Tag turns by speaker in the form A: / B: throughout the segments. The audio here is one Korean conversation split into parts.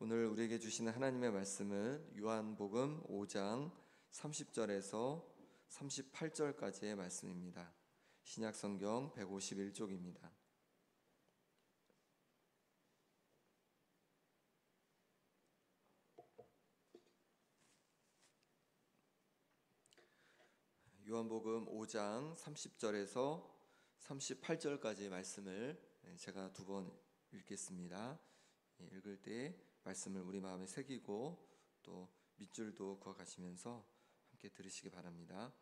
A: 오늘 우리에게 주시는 하나님의 말씀은 요한복음 5장 30절에서 38절까지의 말씀입니다. 신약성경 151쪽입니다. 요한복음 5장 30절에서 38절까지의 말씀을 제가 두 번 읽겠습니다. 읽을 때 말씀을 우리 마음에 새기고 또 밑줄도 그어가시면서 함께 들으시기 바랍니다.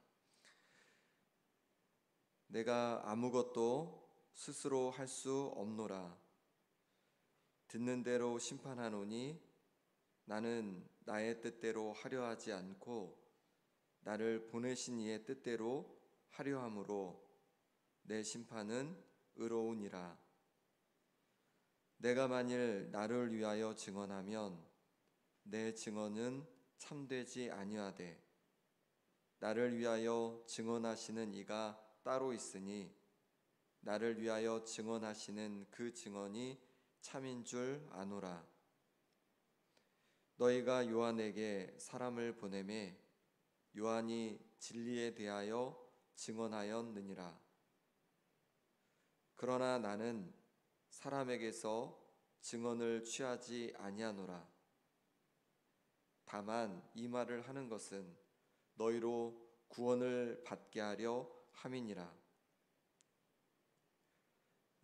A: 내가 아무것도 스스로 할 수 없노라. 듣는 대로 심판하노니 나는 나의 뜻대로 하려 하지 않고 나를 보내신 이의 뜻대로 하려 함으로 내 심판은 의로우니라. 내가 만일 나를 위하여 증언하면 내 증언은 참되지 아니하되 나를 위하여 증언하시는 이가 따로 있으니 나를 위하여 증언하시는 그 증언이 참인 줄 아노라. 너희가 요한에게 사람을 보내매 요한이 진리에 대하여 증언하였느니라. 그러나 나는 사람에게서 증언을 취하지 아니하노라. 다만 이 말을 하는 것은 너희로 구원을 받게 하려 함이니라.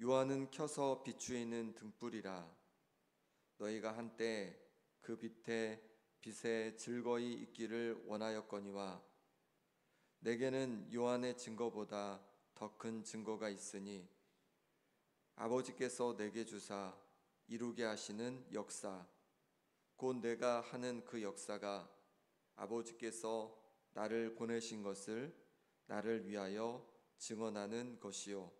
A: 요한은 켜서 비추이는 등불이라. 너희가 한때 그 빛에 즐거이 있기를 원하였거니와 내게는 요한의 증거보다 더 큰 증거가 있으니 아버지께서 내게 주사 이루게 하시는 역사, 곧 내가 하는 그 역사가 아버지께서 나를 보내신 것을 나를 위하여 증언하는 것이요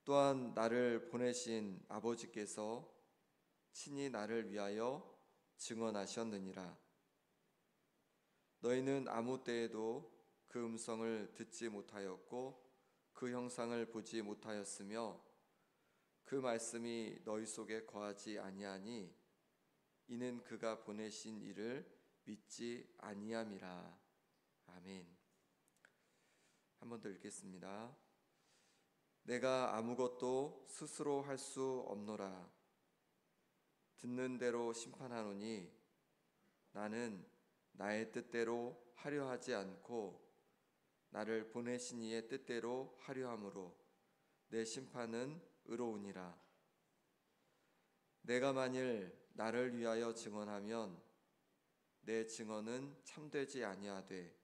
A: 또한 나를 보내신 아버지께서 친히 나를 위하여 증언하셨느니라. 너희는 아무 때에도 그 음성을 듣지 못하였고 그 형상을 보지 못하였으며 그 말씀이 너희 속에 거하지 아니하니 이는 그가 보내신 이를 믿지 아니함이라. 아멘. 한 번 더 읽겠습니다. 내가 아무것도 스스로 할 수 없노라. 듣는 대로 심판하노니 나는 나의 뜻대로 하려 하지 않고 나를 보내신 이의 뜻대로 하려 함으로 내 심판은 의로우니라. 내가 만일 나를 위하여 증언하면 내 증언은 참되지 아니하되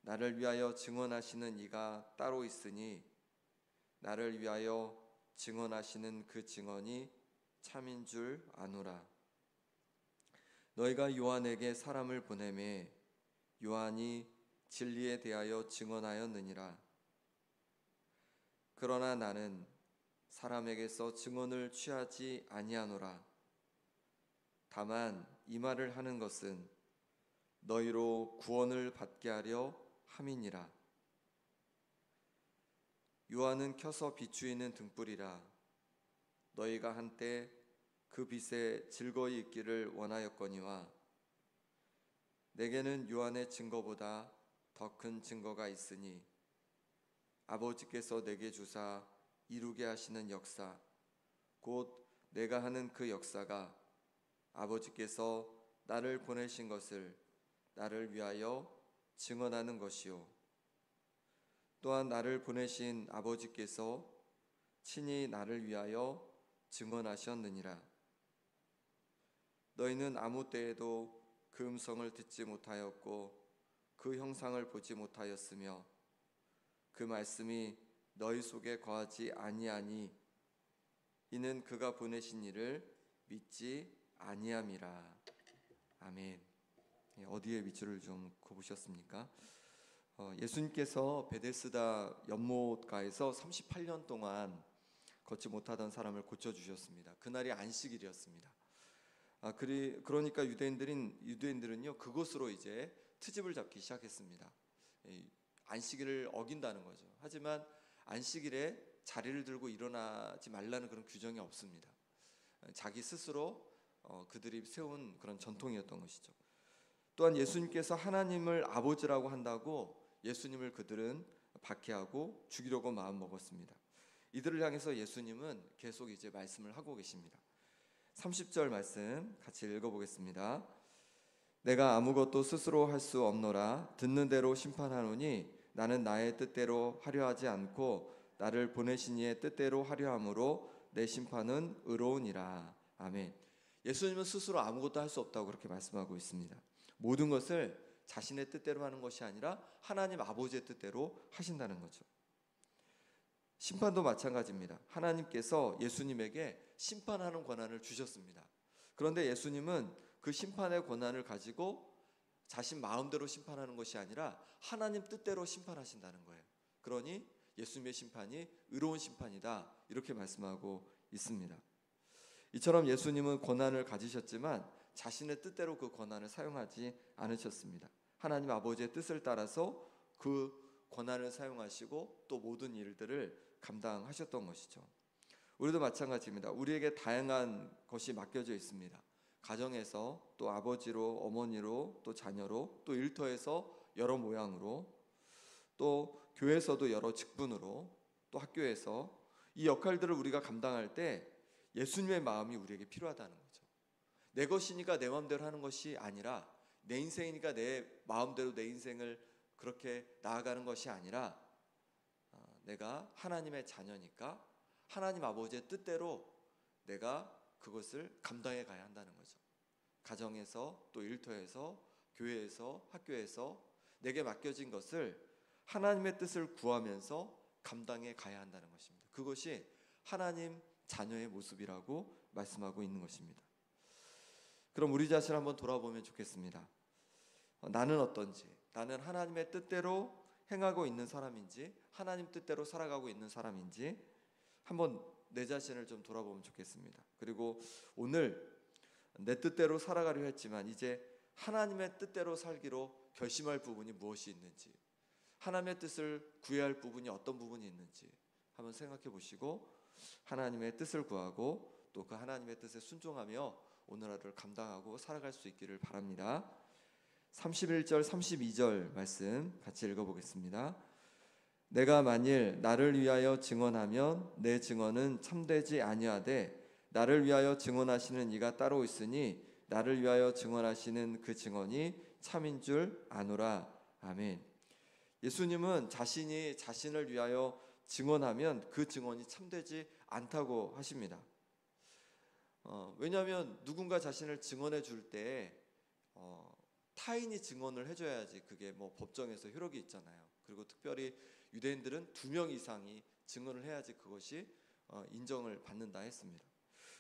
A: 나를 위하여 증언하시는 이가 따로 있으니 나를 위하여 증언하시는 그 증언이 참인 줄 아노라. 너희가 요한에게 사람을 보내매 요한이 진리에 대하여 증언하였느니라. 그러나 나는 사람에게서 증언을 취하지 아니하노라. 다만 이 말을 하는 것은 너희로 구원을 받게 하려 함이니라. 요한은 켜서 비추이는 등불이라. 너희가 한때 그 빛에 즐거이 있기를 원하였거니와 내게는 요한의 증거보다 더 큰 증거가 있으니 아버지께서 내게 주사 이루게 하시는 역사, 곧 내가 하는 그 역사가 아버지께서 나를 보내신 것을 나를 위하여 증언하는 것이요 또한 나를 보내신 아버지께서 친히 나를 위하여 증언하셨느니라. 너희는 아무 때에도 그 음성을 듣지 못하였고 그 형상을 보지 못하였으며 그 말씀이 너희 속에 거하지 아니하니 이는 그가 보내신 이를 믿지 아니함이라. 아멘. 어디에 밑줄을 좀 그어보셨습니까? 예수님께서 베데스다 연못가에서 38년 동안 걷지 못하던 사람을 고쳐주셨습니다. 그날이 안식일이었습니다. 그러니까 유대인들은요 그것으로 이제 트집을 잡기 시작했습니다. 안식일을 어긴다는 거죠. 하지만 안식일에 자리를 들고 일어나지 말라는 그런 규정이 없습니다. 자기 스스로 그들이 세운 그런 전통이었던 것이죠. 또한 예수님께서 하나님을 아버지라고 한다고 예수님을 그들은 박해하고 죽이려고 마음 먹었습니다. 이들을 향해서 예수님은 계속 이제 말씀을 하고 계십니다. 30절 말씀 같이 읽어보겠습니다. 내가 아무것도 스스로 할 수 없노라. 듣는 대로 심판하노니 나는 나의 뜻대로 하려 하지 않고 나를 보내신 이의 뜻대로 하려 함으로 내 심판은 의로우니라. 아멘. 예수님은 스스로 아무것도 할 수 없다고 그렇게 말씀하고 있습니다. 모든 것을 자신의 뜻대로 하는 것이 아니라 하나님 아버지의 뜻대로 하신다는 거죠. 심판도 마찬가지입니다. 하나님께서 예수님에게 심판하는 권한을 주셨습니다. 그런데 예수님은 그 심판의 권한을 가지고 자신 마음대로 심판하는 것이 아니라 하나님 뜻대로 심판하신다는 거예요. 그러니 예수님의 심판이 의로운 심판이다, 이렇게 말씀하고 있습니다. 이처럼 예수님은 권한을 가지셨지만 자신의 뜻대로 그 권한을 사용하지 않으셨습니다. 하나님 아버지의 뜻을 따라서 그 권한을 사용하시고 또 모든 일들을 감당하셨던 것이죠. 우리도 마찬가지입니다. 우리에게 다양한 것이 맡겨져 있습니다. 가정에서, 또 아버지로, 어머니로, 또 자녀로, 또 일터에서 여러 모양으로, 또 교회에서도 여러 직분으로, 또 학교에서 이 역할들을 우리가 감당할 때 예수님의 마음이 우리에게 필요하다는 거죠. 내 것이니까 내 마음대로 하는 것이 아니라, 내 인생이니까 내 마음대로 내 인생을 그렇게 나아가는 것이 아니라, 내가 하나님의 자녀니까 하나님 아버지의 뜻대로 내가 그것을 감당해 가야 한다는 거죠. 가정에서, 또 일터에서, 교회에서, 학교에서 내게 맡겨진 것을 하나님의 뜻을 구하면서 감당해 가야 한다는 것입니다. 그것이 하나님 자녀의 모습이라고 말씀하고 있는 것입니다. 그럼 우리 자신을 한번 돌아보면 좋겠습니다. 나는 어떤지, 나는 하나님의 뜻대로 행하고 있는 사람인지, 하나님 뜻대로 살아가고 있는 사람인지 한번 내 자신을 좀 돌아보면 좋겠습니다. 그리고 오늘 내 뜻대로 살아가려 했지만 이제 하나님의 뜻대로 살기로 결심할 부분이 무엇이 있는지, 하나님의 뜻을 구해야 할 부분이 어떤 부분이 있는지 한번 생각해 보시고 하나님의 뜻을 구하고 또 그 하나님의 뜻에 순종하며 오늘 하루를 감당하고 살아갈 수 있기를 바랍니다. 31절 32절 말씀 같이 읽어보겠습니다. 내가 만일 나를 위하여 증언하면 내 증언은 참되지 아니하되 나를 위하여 증언하시는 이가 따로 있으니 나를 위하여 증언하시는 그 증언이 참인 줄 아노라. 아멘. 예수님은 자신이 자신을 위하여 증언하면 그 증언이 참되지 않다고 하십니다. 왜냐하면 누군가 자신을 증언해 줄 때 타인이 증언을 해줘야지 그게 뭐 법정에서 효력이 있잖아요. 그리고 특별히 유대인들은 2명 이상이 증언을 해야지 그것이 인정을 받는다 했습니다.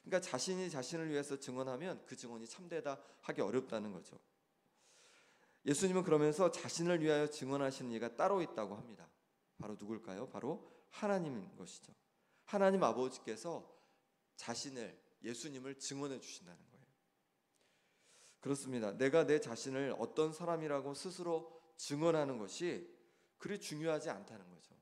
A: 그러니까 자신이 자신을 위해서 증언하면 그 증언이 참되다 하기 어렵다는 거죠. 예수님은 그러면서 자신을 위하여 증언하시는 이가 따로 있다고 합니다. 바로 누굴까요? 바로 하나님인 것이죠. 하나님 아버지께서 자신을, 예수님을 증언해 주신다는 거예요. 그렇습니다. 내가 내 자신을 어떤 사람이라고 스스로 증언하는 것이 그리 중요하지 않다는 거죠.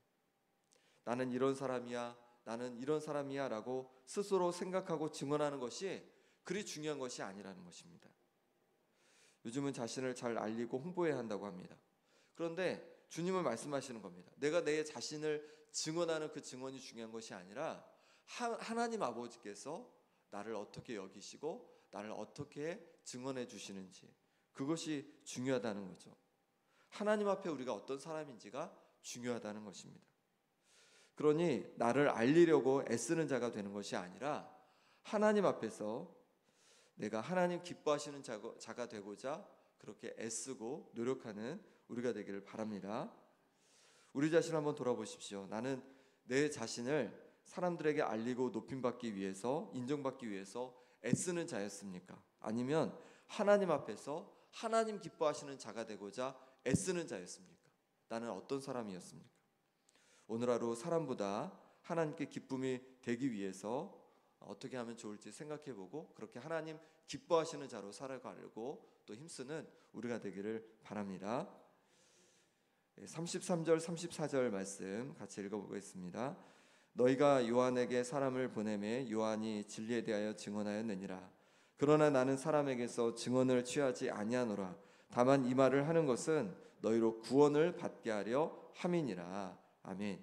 A: 나는 이런 사람이야, 나는 이런 사람이야 라고 스스로 생각하고 증언하는 것이 그리 중요한 것이 아니라는 것입니다. 요즘은 자신을 잘 알리고 홍보해야 한다고 합니다. 그런데 주님은 말씀하시는 겁니다. 내가 내 자신을 증언하는 그 증언이 중요한 것이 아니라 하나님 아버지께서 나를 어떻게 여기시고 나를 어떻게 증언해 주시는지, 그것이 중요하다는 거죠. 하나님 앞에 우리가 어떤 사람인지가 중요하다는 것입니다. 그러니 나를 알리려고 애쓰는 자가 되는 것이 아니라 하나님 앞에서 내가 하나님 기뻐하시는 자가 되고자 그렇게 애쓰고 노력하는 우리가 되기를 바랍니다. 우리 자신을 한번 돌아보십시오. 나는 내 자신을 사람들에게 알리고 높임받기 위해서, 인정받기 위해서 애쓰는 자였습니까? 아니면 하나님 앞에서 하나님 기뻐하시는 자가 되고자 애쓰는 자였습니까? 나는 어떤 사람이었습니까? 오늘 하루 사람보다 하나님께 기쁨이 되기 위해서 어떻게 하면 좋을지 생각해보고 그렇게 하나님 기뻐하시는 자로 살아가려고 또 힘쓰는 우리가 되기를 바랍니다. 33절 34절 말씀 같이 읽어보겠습니다. 너희가 요한에게 사람을 보내매 요한이 진리에 대하여 증언하였느니라. 그러나 나는 사람에게서 증언을 취하지 아니하노라. 다만 이 말을 하는 것은 너희로 구원을 받게 하려 함이니라. 아멘.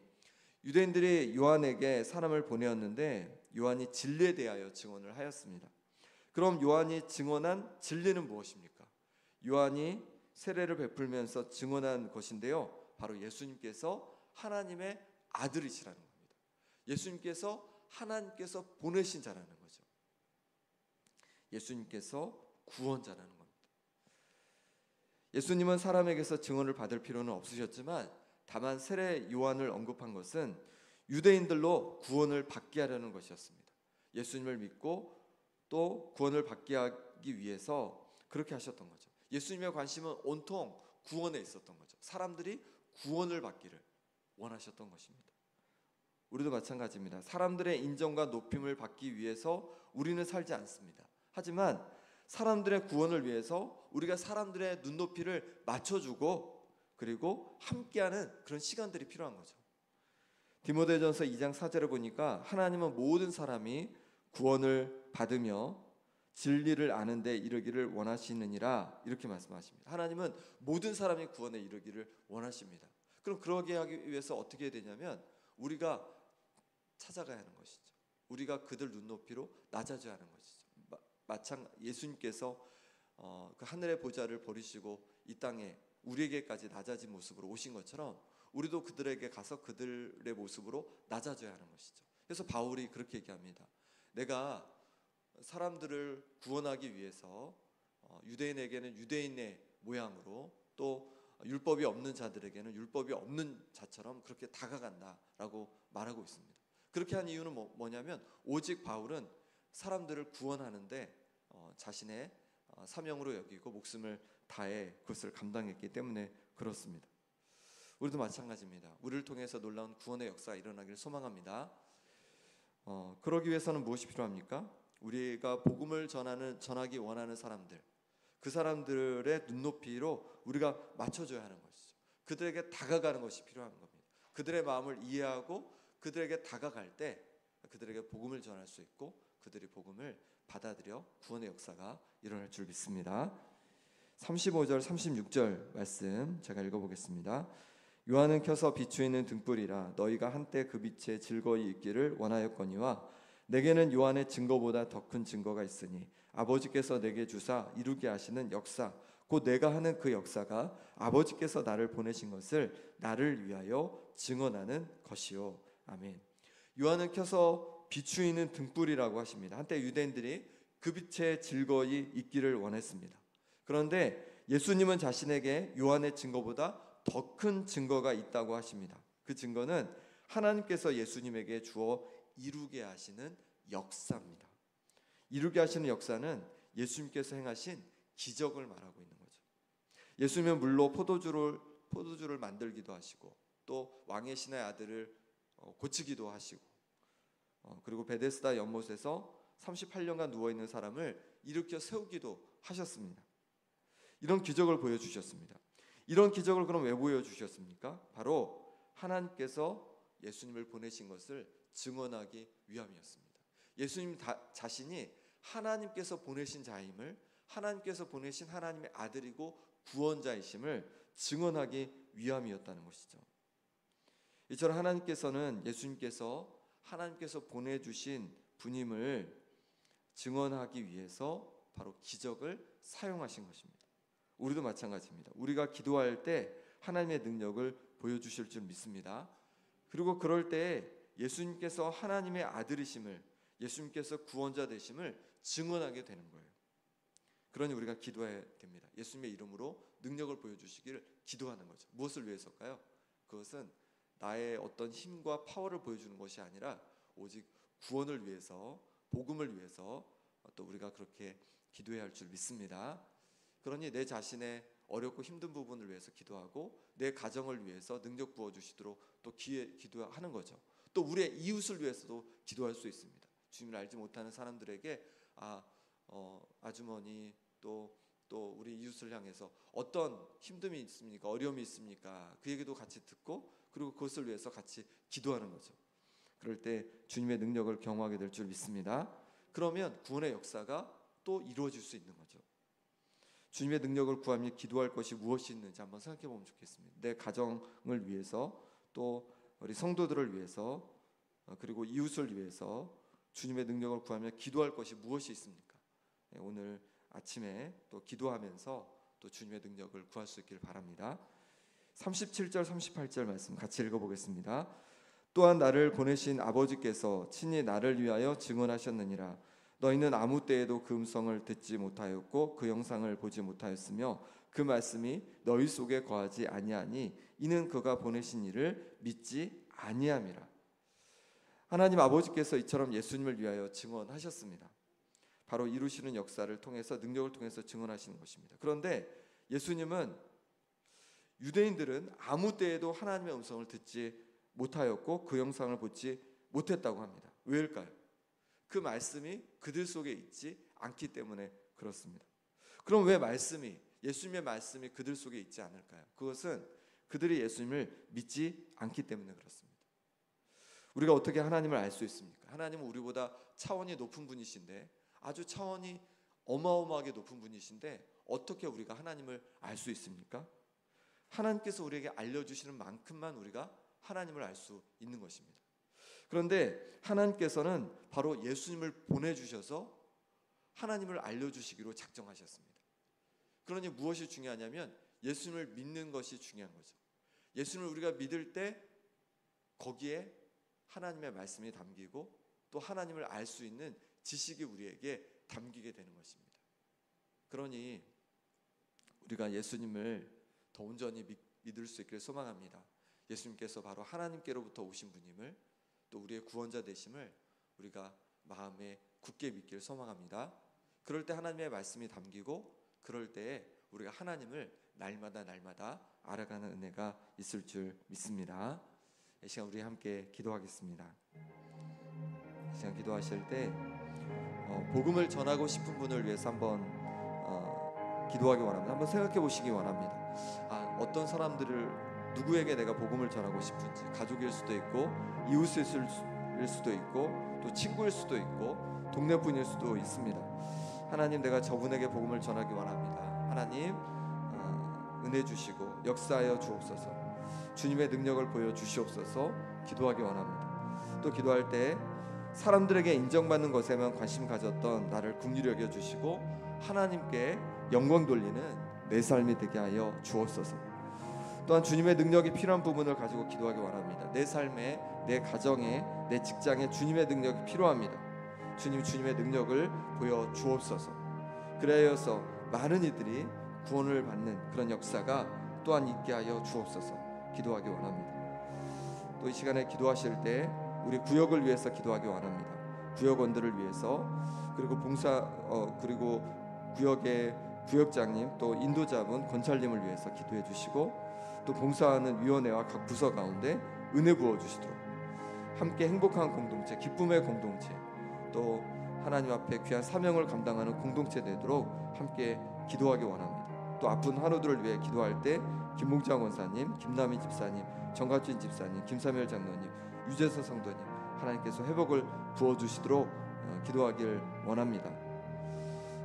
A: 유대인들이 요한에게 사람을 보내었는데 요한이 진리에 대하여 증언을 하였습니다. 그럼 요한이 증언한 진리는 무엇입니까? 요한이 세례를 베풀면서 증언한 것인데요, 바로 예수님께서 하나님의 아들이시라는 겁니다. 예수님께서 하나님께서 보내신 자라는 거죠. 예수님께서 구원자라는 겁니다. 예수님은 사람에게서 증언을 받을 필요는 없으셨지만 다만 세례 요한을 언급한 것은 유대인들로 구원을 받게 하려는 것이었습니다. 예수님을 믿고 또 구원을 받게 하기 위해서 그렇게 하셨던 거죠. 예수님의 관심은 온통 구원에 있었던 거죠. 사람들이 구원을 받기를 원하셨던 것입니다. 우리도 마찬가지입니다. 사람들의 인정과 높임을 받기 위해서 우리는 살지 않습니다. 하지만 사람들의 구원을 위해서 우리가 사람들의 눈높이를 맞춰주고 그리고 함께하는 그런 시간들이 필요한 거죠. 디모데전서 2장 4절을 보니까 하나님은 모든 사람이 구원을 받으며 진리를 아는 데 이르기를 원하시느니라, 이렇게 말씀하십니다. 하나님은 모든 사람이 구원에 이르기를 원하십니다. 그럼 그러게 하기 위해서 어떻게 해야 되냐면 우리가 찾아가야 하는 것이죠. 우리가 그들 눈높이로 낮아져야 하는 것이죠. 예수님께서 그 하늘의 보좌를 버리시고 이 땅에 우리에게까지 낮아진 모습으로 오신 것처럼 우리도 그들에게 가서 그들의 모습으로 낮아져야 하는 것이죠. 그래서 바울이 그렇게 얘기합니다. 내가 사람들을 구원하기 위해서 유대인에게는 유대인의 모양으로 또 율법이 없는 자들에게는 율법이 없는 자처럼 그렇게 다가간다라고 말하고 있습니다. 그렇게 한 이유는 뭐냐면 오직 바울은 사람들을 구원하는데 자신의 사명으로 여기고 목숨을 다해 그것을 감당했기 때문에 그렇습니다. 우리도 마찬가지입니다. 우리를 통해서 놀라운 구원의 역사가 일어나기를 소망합니다. 그러기 위해서는 무엇이 필요합니까? 우리가 복음을 전하기 원하는 사람들, 그 사람들의 눈높이로 우리가 맞춰줘야 하는 것이죠. 그들에게 다가가는 것이 필요한 겁니다. 그들의 마음을 이해하고 그들에게 다가갈 때 그들에게 복음을 전할 수 있고 그들이 복음을 받아들여 구원의 역사가 일어날 줄 믿습니다. 35절 36절 말씀 제가 읽어보겠습니다. 요한은 켜서 비추이는 등불이라 너희가 한때 그 빛에 즐거이 있기를 원하였거니와 내게는 요한의 증거보다 더 큰 증거가 있으니 아버지께서 내게 주사 이루게 하시는 역사 곧 내가 하는 그 역사가 아버지께서 나를 보내신 것을 나를 위하여 증언하는 것이요. 아멘. 요한은 켜서 비추이는 등불이라고 하십니다. 한때 유대인들이 그 빛에 즐거이 있기를 원했습니다. 그런데 예수님은 자신에게 요한의 증거보다 더 큰 증거가 있다고 하십니다. 그 증거는 하나님께서 예수님에게 주어 이루게 하시는 역사입니다. 이루게 하시는 역사는 예수님께서 행하신 기적을 말하고 있는 거죠. 예수님은 물로 포도주를 만들기도 하시고 또 왕의 신의 아들을 고치기도 하시고 그리고 베데스다 연못에서 38년간 누워있는 사람을 일으켜 세우기도 하셨습니다. 이런 기적을 보여주셨습니다. 이런 기적을 그럼 왜 보여주셨습니까? 바로 하나님께서 예수님을 보내신 것을 증언하기 위함이었습니다. 예수님 자신이 하나님께서 보내신 자임을, 하나님께서 보내신 하나님의 아들이고 구원자이심을 증언하기 위함이었다는 것이죠. 이처럼 하나님께서는 예수님께서 하나님께서 보내주신 분임을 증언하기 위해서 바로 기적을 사용하신 것입니다. 우리도 마찬가지입니다. 우리가 기도할 때 하나님의 능력을 보여주실 줄 믿습니다. 그리고 그럴 때 예수님께서 하나님의 아들이심을, 예수님께서 구원자 되심을 증언하게 되는 거예요. 그러니 우리가 기도해야 됩니다. 예수님의 이름으로 능력을 보여주시기를 기도하는 거죠. 무엇을 위해서일까요? 그것은 나의 어떤 힘과 파워를 보여주는 것이 아니라 오직 구원을 위해서, 복음을 위해서 또 우리가 그렇게 기도해야 할 줄 믿습니다. 그러니 내 자신의 어렵고 힘든 부분을 위해서 기도하고 내 가정을 위해서 능력 부어주시도록 또 기도하는 거죠. 또 우리의 이웃을 위해서도 기도할 수 있습니다. 주님을 알지 못하는 사람들에게 아주머니 또 우리 이웃을 향해서 어떤 힘듦이 있습니까? 어려움이 있습니까? 그 얘기도 같이 듣고 그리고 그것을 위해서 같이 기도하는 거죠. 그럴 때 주님의 능력을 경험하게 될 줄 믿습니다. 그러면 구원의 역사가 또 이루어질 수 있는 거죠. 주님의 능력을 구하며 기도할 것이 무엇이 있는지 한번 생각해 보면 좋겠습니다. 내 가정을 위해서, 또 우리 성도들을 위해서, 그리고 이웃을 위해서 주님의 능력을 구하며 기도할 것이 무엇이 있습니까? 오늘 아침에 또 기도하면서 또 주님의 능력을 구할 수 있기를 바랍니다. 37절 38절 말씀 같이 읽어보겠습니다. 또한 나를 보내신 아버지께서 친히 나를 위하여 증언하셨느니라. 너희는 아무 때에도 그 음성을 듣지 못하였고 그 영상을 보지 못하였으며 그 말씀이 너희 속에 거하지 아니하니 이는 그가 보내신 이를 믿지 아니함이라. 하나님 아버지께서 이처럼 예수님을 위하여 증언하셨습니다. 바로 이루시는 역사를 통해서, 능력을 통해서 증언하시는 것입니다. 그런데 예수님은, 유대인들은 아무 때에도 하나님의 음성을 듣지 못하였고 그 영상을 보지 못했다고 합니다. 왜일까요? 그 말씀이 그들 속에 있지 않기 때문에 그렇습니다. 그럼 왜 예수님의 말씀이 그들 속에 있지 않을까요? 그것은 그들이 예수님을 믿지 않기 때문에 그렇습니다. 우리가 어떻게 하나님을 알 수 있습니까? 하나님은 우리보다 차원이 높은 분이신데, 아주 차원이 어마어마하게 높은 분이신데 어떻게 우리가 하나님을 알 수 있습니까? 하나님께서 우리에게 알려주시는 만큼만 우리가 하나님을 알 수 있는 것입니다. 그런데 하나님께서는 바로 예수님을 보내주셔서 하나님을 알려주시기로 작정하셨습니다. 그러니 무엇이 중요하냐면 예수님을 믿는 것이 중요한 거죠. 예수님을 우리가 믿을 때 거기에 하나님의 말씀이 담기고 또 하나님을 알 수 있는 지식이 우리에게 담기게 되는 것입니다. 그러니 우리가 예수님을 더 온전히 믿을 수 있기를 소망합니다. 예수님께서 바로 하나님께로부터 오신 분임을, 또 우리의 구원자 되심을 우리가 마음에 굳게 믿기를 소망합니다. 그럴 때 하나님의 말씀이 담기고, 그럴 때에 우리가 하나님을 날마다 알아가는 은혜가 있을 줄 믿습니다. 이 시간 우리 함께 기도하겠습니다. 이 시간 기도하실 때 복음을 전하고 싶은 분을 위해서 한번 기도하기 원합니다. 한번 생각해 보시기 원합니다. 어떤 사람들을, 누구에게 내가 복음을 전하고 싶은지, 가족일 수도 있고 이웃일 수도 있고 또 친구일 수도 있고 동네 분일 수도 있습니다. 하나님, 내가 저분에게 복음을 전하기 원합니다. 하나님, 은혜 주시고 역사하여 주옵소서. 주님의 능력을 보여주시옵소서. 기도하기 원합니다. 또 기도할 때 사람들에게 인정받는 것에만 관심 가졌던 나를 긍휼히 여겨주시고 하나님께 영광 돌리는 내 삶이 되게 하여 주옵소서. 또한 주님의 능력이 필요한 부분을 가지고 기도하기 원합니다. 내 삶에, 내 가정에, 내 직장에 주님의 능력이 필요합니다. 주님의 능력을 보여주옵소서. 그래서 많은 이들이 구원을 받는 그런 역사가 또한 있게 하여 주옵소서. 기도하기 원합니다. 또 이 시간에 기도하실 때 우리 구역을 위해서 기도하기 원합니다. 구역원들을 위해서, 그리고 그리고 구역의 구역장님, 또 인도자분, 권찰님을 위해서 기도해 주시고, 또 봉사하는 위원회와 각 부서 가운데 은혜 부어 주시도록, 함께 행복한 공동체, 기쁨의 공동체, 또 하나님 앞에 귀한 사명을 감당하는 공동체 되도록 함께 기도하기 원합니다. 또 아픈 환우들을 위해 기도할 때 김봉장 원사님, 김남희 집사님, 정갑진 집사님, 김사멸 장로님, 유재서 성도님, 하나님께서 회복을 부어주시도록 기도하길 원합니다.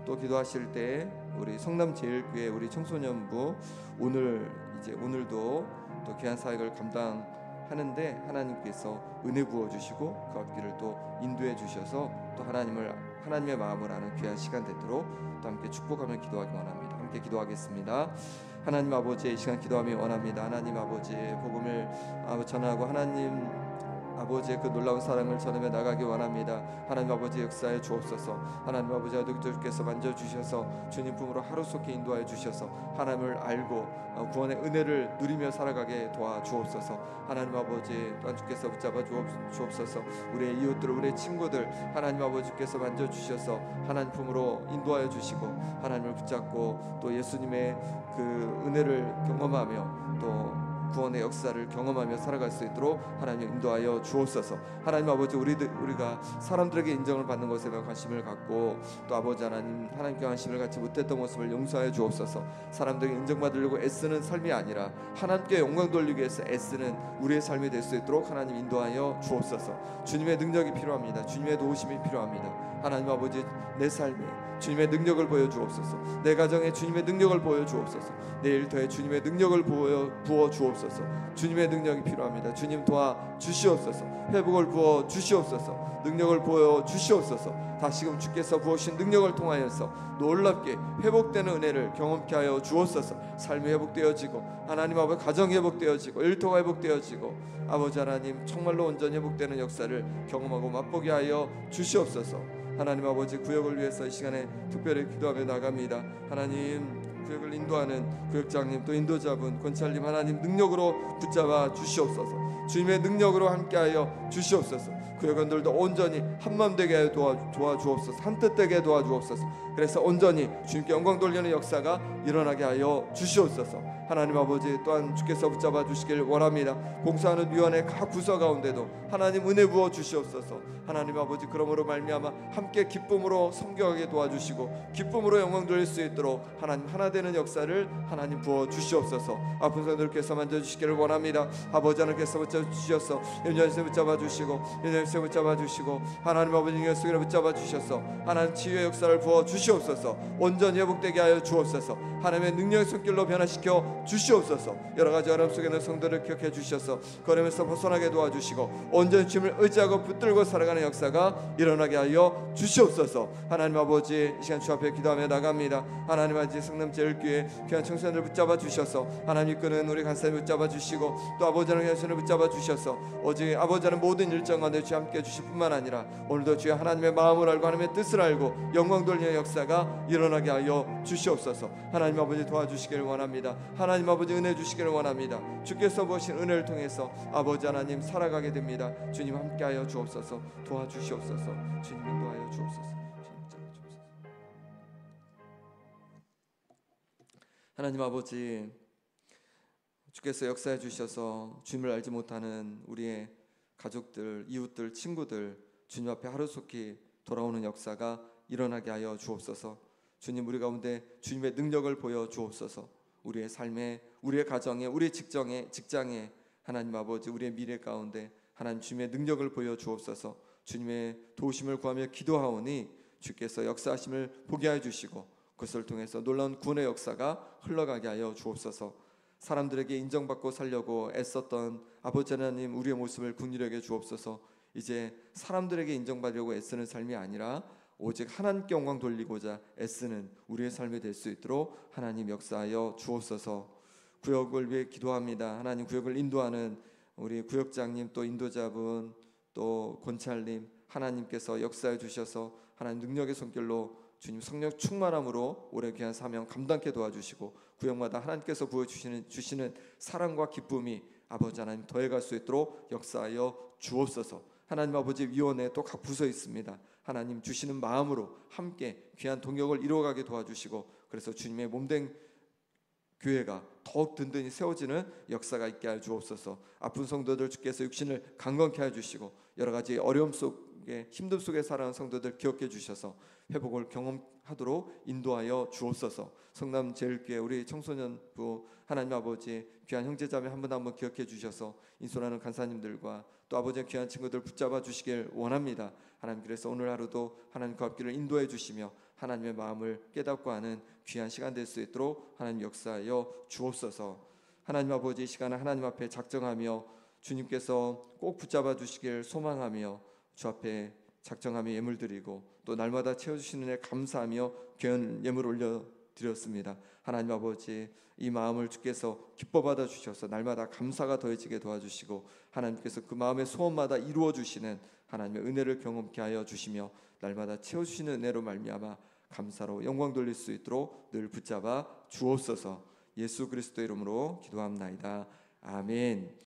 A: 또 기도하실 때 우리 성남제일교회 우리 청소년부 오늘도 또 귀한 사역을 감당하는데 하나님께서 은혜 부어주시고 그 앞길을 또 인도해 주셔서 또 하나님의 마음을 아는 귀한 시간 되도록 또 함께 축복하며 기도하기 원합니다. 함께 기도하겠습니다. 하나님 아버지, 이 시간 기도하며 원합니다. 하나님 아버지, 복음을 전하고 하나님 아버지의 그 놀라운 사랑을 전하며 나가기 원합니다. 하나님 아버지, 역사에 주옵소서. 하나님 아버지, 주께서 만져주셔서 주님 품으로 하루속히 인도하여 주셔서 하나님을 알고 구원의 은혜를 누리며 살아가게 도와주옵소서. 하나님 아버지, 또한 주께서 붙잡아 주옵소서. 우리의 이웃들, 우리의 친구들 하나님 아버지께서 만져주셔서 하나님 품으로 인도하여 주시고 하나님을 붙잡고 또 예수님의 그 은혜를 경험하며 또 구원의 역사를 경험하며 살아갈 수 있도록 하나님 인도하여 주옵소서. 하나님 아버지, 우리가 사람들에게 인정을 받는 것에 대한 관심을 갖고 또 아버지 하나님 하나님께 관심을 갖지 못했던 모습을 용서하여 주옵소서. 사람들에게 인정받으려고 애쓰는 삶이 아니라 하나님께 영광 돌리기 위해서 애쓰는 우리의 삶이 될 수 있도록 하나님 인도하여 주옵소서. 주님의 능력이 필요합니다. 주님의 도우심이 필요합니다. 하나님 아버지, 내 삶에 주님의 능력을 보여주옵소서. 내 가정에 주님의 능력을 보여주옵소서. 내 일터에 주님의 능력을 부어 주옵소서. 주님의 능력이 필요합니다. 주님 도와주시옵소서. 회복을 부어 주시옵소서. 능력을 보여 주시옵소서. 다시금 주께서 부으신 능력을 통하여서 놀랍게 회복되는 은혜를 경험케 하여 주옵소서. 삶이 회복되어지고 하나님 아버지 가정이 회복되어지고 일터가 회복되어지고 아버지 하나님 정말로 온전히 회복되는 역사를 경험하고 맛보게 하여 주시옵소서. 하나님 아버지, 구역을 위해서 이 시간에 특별히 기도하며 나갑니다. 하나님, 구역을 인도하는 구역장님 또 인도자분 권찰님, 하나님 능력으로 붙잡아 주시옵소서. 주님의 능력으로 함께하여 주시옵소서. 구역원들도 온전히 한마음 되게 하여 도와주옵소서. 한뜻 되게 도와주옵소서. 그래서 온전히 주님께 영광 돌리는 역사가 일어나게 하여 주시옵소서. 하나님 아버지, 또한 주께서 붙잡아 주시길 원합니다. 봉사하는 위원회 각 부서 가운데도 하나님 은혜 부어 주시옵소서. 하나님 아버지, 그러므로 말미암아 함께 기쁨으로 섬겨가게 도와주시고 기쁨으로 영광 돌릴 수 있도록 하나님 하나 되는 역사를 하나님 부어 주시옵소서. 아픈 성도들께서 만져주시기를 원합니다. 아버지 하나님께서 붙잡아 주셔서 연전세 붙잡아 주시고 연전세 붙잡아 주시고 하나님 아버지 능력속에 붙잡아 주셔서 하나님 치유의 역사를 부어 주시옵소서. 온전히 회복되게 하여 주옵소서. 하나님의 능력의 손길로 변화시켜 주시옵소서. 여러가지 어려움 속에 있는 성도를 기억해 주셔서 걸음에서 벗어나게 도와주시고 온전히 주님을 의지하고 붙들고 살아가는 역사가 일어나게 하여 주시옵소서. 하나님 아버지, 이 시간 주 앞에 기도하며 나갑니다. 하나님 아버지, 성남제일교회 귀한 청소년들 붙잡아 주셔서 하나님 이끄는 우리 간사님 붙잡아 주시고 또 아버지 하나님 현신을 붙잡아 주셔서 오직 아버지 하나님 모든 일정 가운데 주 함께 주실 뿐만 아니라 오늘도 주의 하나님의 마음을 알고 하나님의 뜻을 알고 영광 돌리는 역사가 일어나게 하여 주시옵소서. 하나님 아버지, 도와주시기를 원합니다. 하나님 아버지, 은혜 주시기를 원합니다. 주께서 보신 은혜를 통해서 아버지 하나님 살아가게 됩니다. 주님 함께하여 주옵소서. 도와주시옵소서. 주님 인도하여 주옵소서. 주님 잡아 주옵소서. 하나님 아버지, 주께서 역사해 주셔서 주님을 알지 못하는 우리의 가족들, 이웃들, 친구들 주님 앞에 하루속히 돌아오는 역사가 일어나게 하여 주옵소서. 주님, 우리 가운데 주님의 능력을 보여 주옵소서. 우리의 삶에, 우리의 가정에, 우리의 직장에 하나님 아버지, 우리의 미래 가운데 하나님 주님의 능력을 보여 주옵소서. 주님의 도우심을 구하며 기도하오니 주께서 역사하심을 보게 하여 주시고 그것을 통해서 놀라운 구원의 역사가 흘러가게 하여 주옵소서. 사람들에게 인정받고 살려고 애썼던 아버지 하나님, 우리의 모습을 긍휼하게 주옵소서. 이제 사람들에게 인정받으려고 애쓰는 삶이 아니라 오직 하나님께 영광 돌리고자 애쓰는 우리의 삶이 될 수 있도록 하나님 역사하여 주옵소서. 구역을 위해 기도합니다. 하나님, 구역을 인도하는 우리 구역장님 또 인도자분 또 권찰님, 하나님께서 역사해 주셔서 하나님 능력의 손길로 주님 성령 충만함으로 올해 귀한 사명 감당케 도와주시고 구역마다 하나님께서 부어주시는 사랑과 기쁨이 아버지 하나님 더해갈 수 있도록 역사하여 주옵소서. 하나님 아버지, 위원회 또 각 부서 있습니다. 하나님 주시는 마음으로 함께 귀한 동역을 이루어가게 도와주시고 그래서 주님의 몸된 교회가 더욱 든든히 세워지는 역사가 있게 하여 주옵소서. 아픈 성도들 주께서 육신을 강건케 하여 주시고 여러 가지 어려움 속에 힘듦 속에 살아가는 성도들 기억해 주셔서 회복을 경험하도록 인도하여 주옵소서. 성남제일교회 우리 청소년부 하나님 아버지 귀한 형제자매 한 분 한 분 기억해 주셔서 인솔하는 간사님들과 또 아버지의 귀한 친구들 붙잡아 주시길 원합니다. 하나님, 그래서 오늘 하루도 하나님 그 앞길을 인도해 주시며 하나님의 마음을 깨닫고 하는 귀한 시간 될 수 있도록 하나님 역사하여 주옵소서. 하나님 아버지, 이 시간을 하나님 앞에 작정하며 주님께서 꼭 붙잡아 주시길 소망하며 주 앞에 작정하며 예물 드리고 또 날마다 채워주시는 애 감사하며 귀한 예물 올려드렸습니다. 하나님 아버지, 이 마음을 주께서 기뻐 받아 주셔서 날마다 감사가 더해지게 도와주시고 하나님께서 그 마음의 소원마다 이루어 주시는 하나님의 은혜를 경험케 하여 주시며 날마다 채워주시는 은혜로 말미암아 감사로 영광 돌릴 수 있도록 늘 붙잡아 주옵소서. 예수 그리스도의 이름으로 기도합나이다. 아멘.